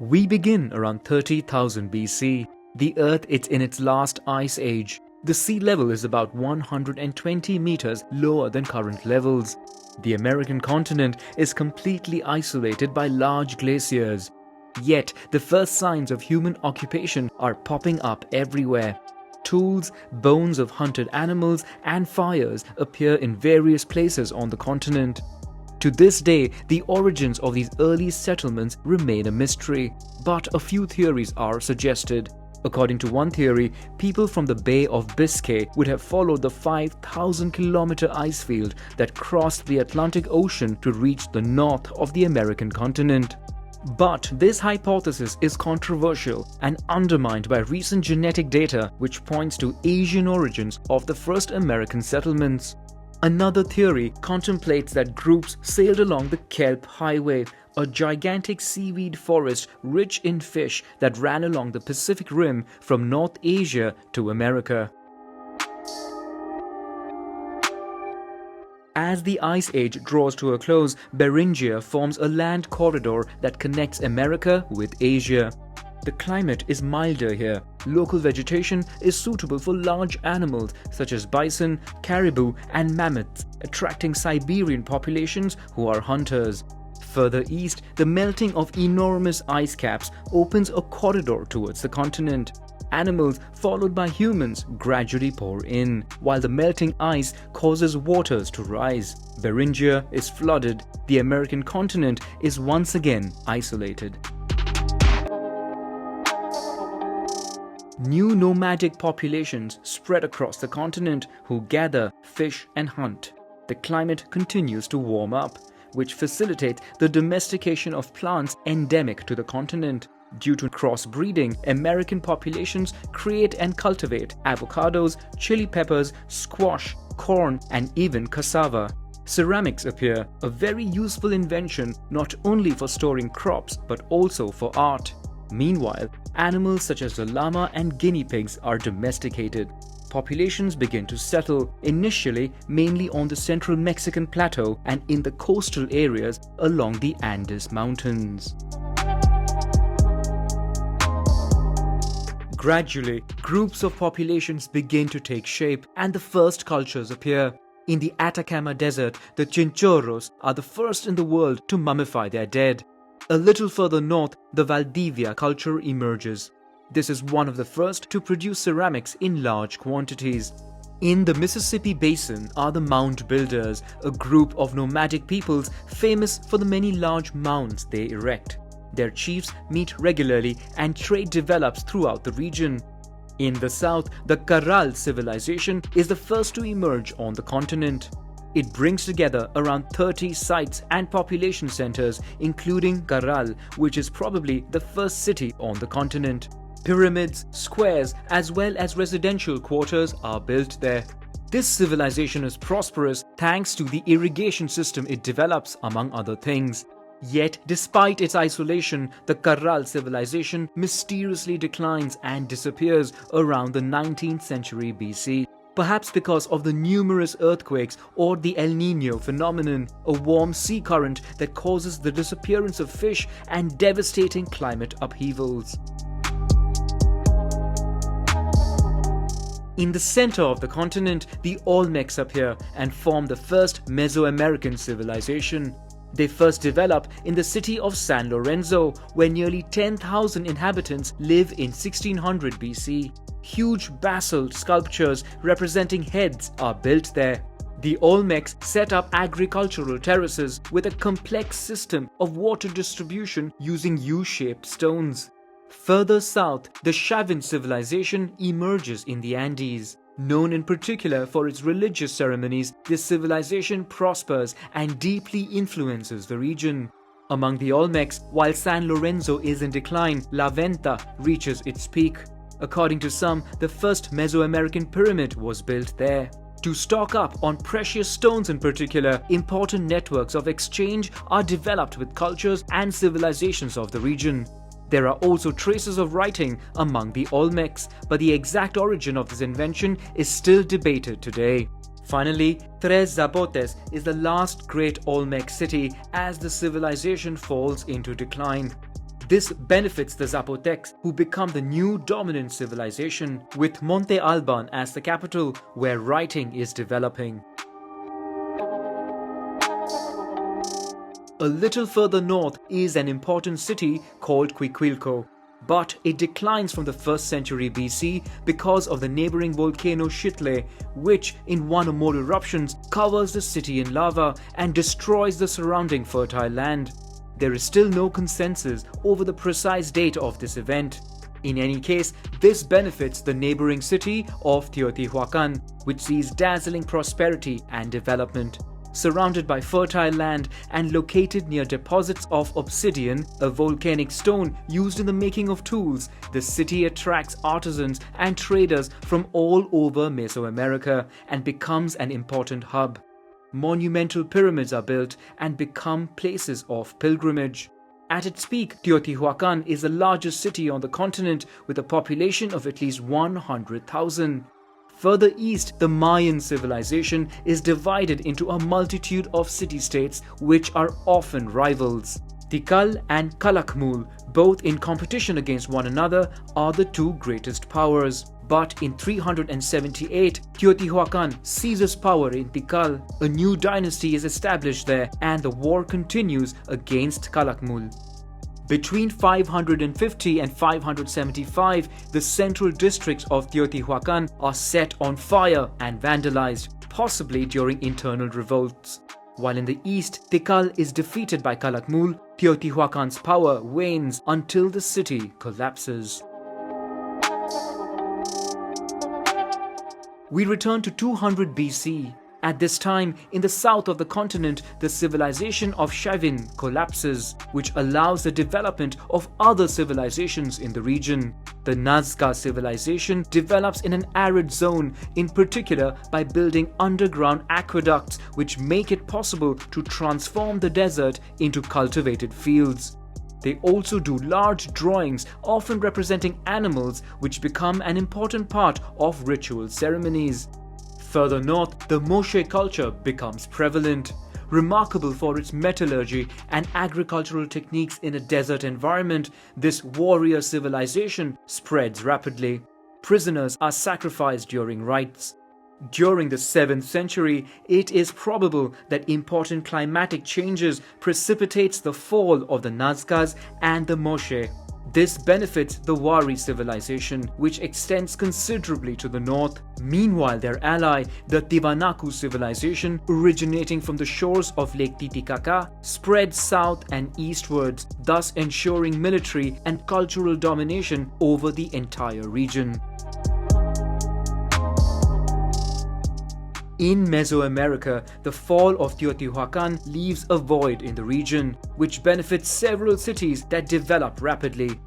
We begin around 30,000 BC. The Earth is in its last ice age. The sea level is about 120 meters lower than current levels. The American continent is completely isolated by large glaciers. Yet, the first signs of human occupation are popping up everywhere. Tools, bones of hunted animals, and fires appear in various places on the continent. To this day, the origins of these early settlements remain a mystery, but a few theories are suggested. According to one theory, people from the Bay of Biscay would have followed the 5,000-kilometer ice field that crossed the Atlantic Ocean to reach the north of the American continent. But this hypothesis is controversial and undermined by recent genetic data which points to Asian origins of the first American settlements. Another theory contemplates that groups sailed along the Kelp Highway, a gigantic seaweed forest rich in fish that ran along the Pacific Rim from North Asia to America. As the Ice Age draws to a close, Beringia forms a land corridor that connects America with Asia. The climate is milder here. Local vegetation is suitable for large animals such as bison, caribou, and mammoths, attracting Siberian populations who are hunters. Further east, the melting of enormous ice caps opens a corridor towards the continent. Animals, followed by humans, gradually pour in, while the melting ice causes waters to rise. Beringia is flooded. The American continent is once again isolated. New nomadic populations spread across the continent who gather, fish, and hunt. The climate continues to warm up, which facilitates the domestication of plants endemic to the continent. Due to crossbreeding, American populations create and cultivate avocados, chili peppers, squash, corn, and even cassava. Ceramics appear, a very useful invention not only for storing crops but also for art. Meanwhile, animals such as the llama and guinea pigs are domesticated. Populations begin to settle, initially mainly on the central Mexican plateau and in the coastal areas along the Andes Mountains. Gradually, groups of populations begin to take shape and the first cultures appear. In the Atacama Desert, the Chinchorros are the first in the world to mummify their dead. A little further north, the Valdivia culture emerges. This is one of the first to produce ceramics in large quantities. In the Mississippi Basin are the Mound Builders, a group of nomadic peoples famous for the many large mounds they erect. Their chiefs meet regularly and trade develops throughout the region. In the south, the Corral civilization is the first to emerge on the continent. It brings together around 30 sites and population centers, including Corral, which is probably the first city on the continent. Pyramids, squares, as well as residential quarters are built there. This civilization is prosperous thanks to the irrigation system it develops, among other things. Yet, despite its isolation, the Corral civilization mysteriously declines and disappears around the 19th century BC. Perhaps because of the numerous earthquakes or the El Niño phenomenon, a warm sea current that causes the disappearance of fish and devastating climate upheavals. In the center of the continent, the Olmecs appear and form the first Mesoamerican civilization. They first develop in the city of San Lorenzo, where nearly 10,000 inhabitants live in 1600 BC. Huge basalt sculptures representing heads are built there. The Olmecs set up agricultural terraces with a complex system of water distribution using U-shaped stones. Further south, the Chavin civilization emerges in the Andes. Known in particular for its religious ceremonies, this civilization prospers and deeply influences the region. Among the Olmecs, while San Lorenzo is in decline, La Venta reaches its peak. According to some, the first Mesoamerican pyramid was built there. To stock up on precious stones in particular, important networks of exchange are developed with cultures and civilizations of the region. There are also traces of writing among the Olmecs, but the exact origin of this invention is still debated today. Finally, Tres Zapotes is the last great Olmec city as the civilization falls into decline. This benefits the Zapotecs, who become the new dominant civilization, with Monte Alban as the capital where writing is developing. A little further north is an important city called Quiquilco, but it declines from the 1st century BC because of the neighboring volcano Xitle, which in one or more eruptions covers the city in lava and destroys the surrounding fertile land. There is still no consensus over the precise date of this event. In any case, this benefits the neighboring city of Teotihuacan, which sees dazzling prosperity and development. Surrounded by fertile land and located near deposits of obsidian, a volcanic stone used in the making of tools, the city attracts artisans and traders from all over Mesoamerica and becomes an important hub. Monumental pyramids are built and become places of pilgrimage. At its peak, Teotihuacan is the largest city on the continent with a population of at least 100,000. Further east, the Mayan civilization is divided into a multitude of city-states which are often rivals. Tikal and Calakmul, both in competition against one another, are the two greatest powers. But in 378, Teotihuacan seizes power in Tikal. A new dynasty is established there and the war continues against Calakmul. Between 550 and 575, the central districts of Teotihuacan are set on fire and vandalized, possibly during internal revolts. While in the east, Tikal is defeated by Calakmul, Teotihuacan's power wanes until the city collapses. We return to 200 BC. At this time, in the south of the continent, the civilization of Chavin collapses, which allows the development of other civilizations in the region. The Nazca civilization develops in an arid zone, in particular by building underground aqueducts which make it possible to transform the desert into cultivated fields. They also do large drawings, often representing animals, which become an important part of ritual ceremonies. Further north, the Moshe culture becomes prevalent. Remarkable for its metallurgy and agricultural techniques in a desert environment, this warrior civilization spreads rapidly. Prisoners are sacrificed during rites. During the 7th century, it is probable that important climatic changes precipitates the fall of the Nazcas and the Moshe. This benefits the Wari civilization, which extends considerably to the north. Meanwhile, their ally, the Tiwanaku civilization, originating from the shores of Lake Titicaca, spreads south and eastwards, thus ensuring military and cultural domination over the entire region. In Mesoamerica, the fall of Teotihuacan leaves a void in the region, which benefits several cities that develop rapidly.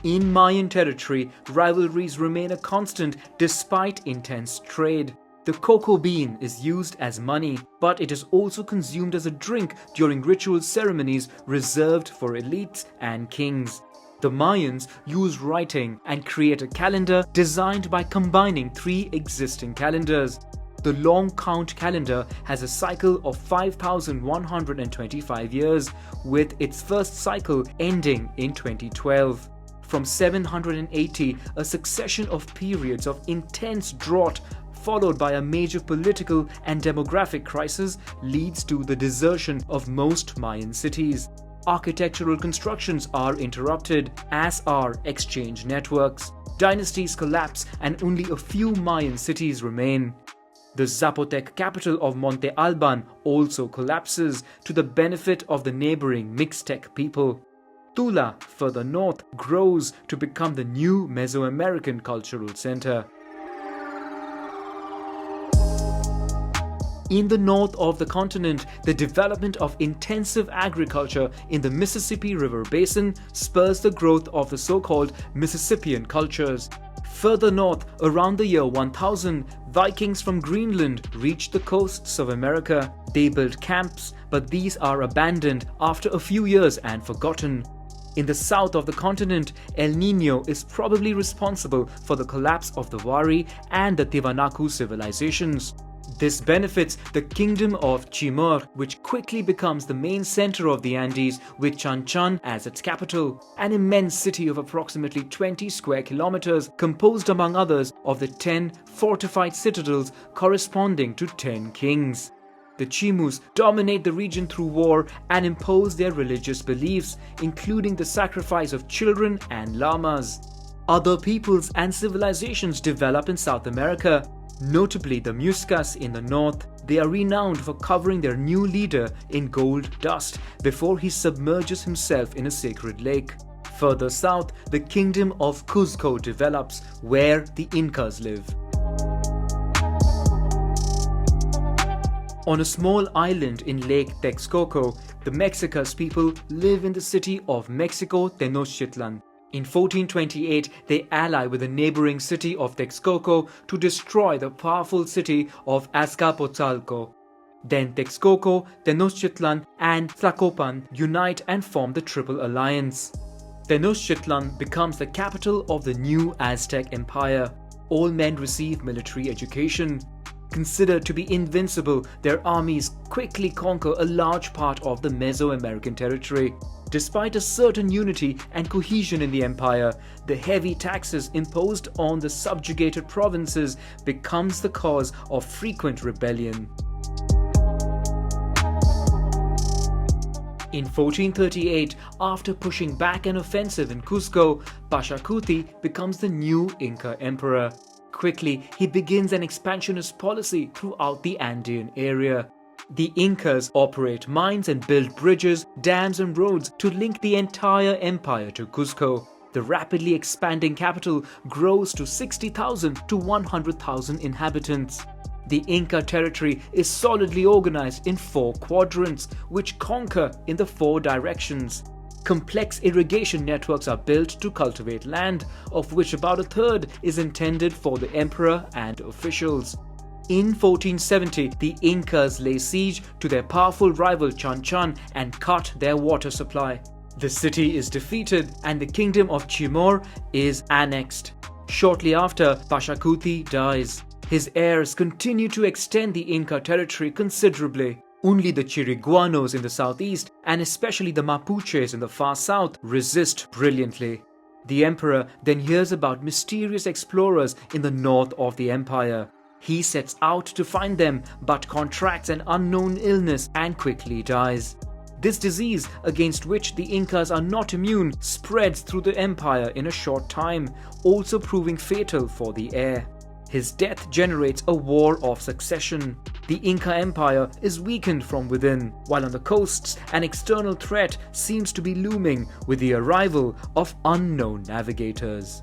In Mayan territory, rivalries remain a constant despite intense trade. The cocoa bean is used as money, but it is also consumed as a drink during ritual ceremonies reserved for elites and kings. The Mayans use writing and create a calendar designed by combining 3 existing calendars. The long count calendar has a cycle of 5,125 years, with its first cycle ending in 2012. From 780, a succession of periods of intense drought followed by a major political and demographic crisis leads to the desertion of most Mayan cities. Architectural constructions are interrupted, as are exchange networks. Dynasties collapse and only a few Mayan cities remain. The Zapotec capital of Monte Alban also collapses to the benefit of the neighboring Mixtec people. Tula, further north, grows to become the new Mesoamerican cultural center. In the north of the continent, the development of intensive agriculture in the Mississippi River Basin spurs the growth of the so-called Mississippian cultures. Further north, around the year 1000, Vikings from Greenland reached the coasts of America. They built camps, but these are abandoned after a few years and forgotten. In the south of the continent, El Niño is probably responsible for the collapse of the Wari and the Tiwanaku civilizations. This benefits the kingdom of Timor, which quickly becomes the main center of the Andes with Chanchan as its capital, an immense city of approximately 20 square kilometers composed among others of the 10 fortified citadels corresponding to 10 kings. The Chimus dominate the region through war and impose their religious beliefs, including the sacrifice of children and llamas. Other peoples and civilizations develop in South America, notably the Muiscas in the north. They are renowned for covering their new leader in gold dust before he submerges himself in a sacred lake. Further south, the kingdom of Cuzco develops, where the Incas live. On a small island in Lake Texcoco, the Mexicas people live in the city of Mexico Tenochtitlan. In 1428, they ally with the neighboring city of Texcoco to destroy the powerful city of Azcapotzalco. Then Texcoco, Tenochtitlan, and Tlacopan unite and form the Triple Alliance. Tenochtitlan becomes the capital of the new Aztec Empire. All men receive military education. Considered to be invincible, their armies quickly conquer a large part of the Mesoamerican territory. Despite a certain unity and cohesion in the empire, the heavy taxes imposed on the subjugated provinces becomes the cause of frequent rebellion. In 1438, after pushing back an offensive in Cuzco, Pachacuti becomes the new Inca emperor. Quickly, he begins an expansionist policy throughout the Andean area. The Incas operate mines and build bridges, dams and roads to link the entire empire to Cuzco. The rapidly expanding capital grows to 60,000 to 100,000 inhabitants. The Inca territory is solidly organized in 4 quadrants, which conquer in the 4 directions. Complex irrigation networks are built to cultivate land, of which about a third is intended for the emperor and officials. In 1470, the Incas lay siege to their powerful rival Chanchan and cut their water supply. The city is defeated and the kingdom of Timor is annexed. Shortly after, Pachacuti dies. His heirs continue to extend the Inca territory considerably. Only the Chiriguanos in the southeast, and especially the Mapuches in the far south, resist brilliantly. The emperor then hears about mysterious explorers in the north of the empire. He sets out to find them, but contracts an unknown illness and quickly dies. This disease, against which the Incas are not immune, spreads through the empire in a short time, also proving fatal for the heir. His death generates a war of succession. The Inca Empire is weakened from within, while on the coasts an external threat seems to be looming with the arrival of unknown navigators.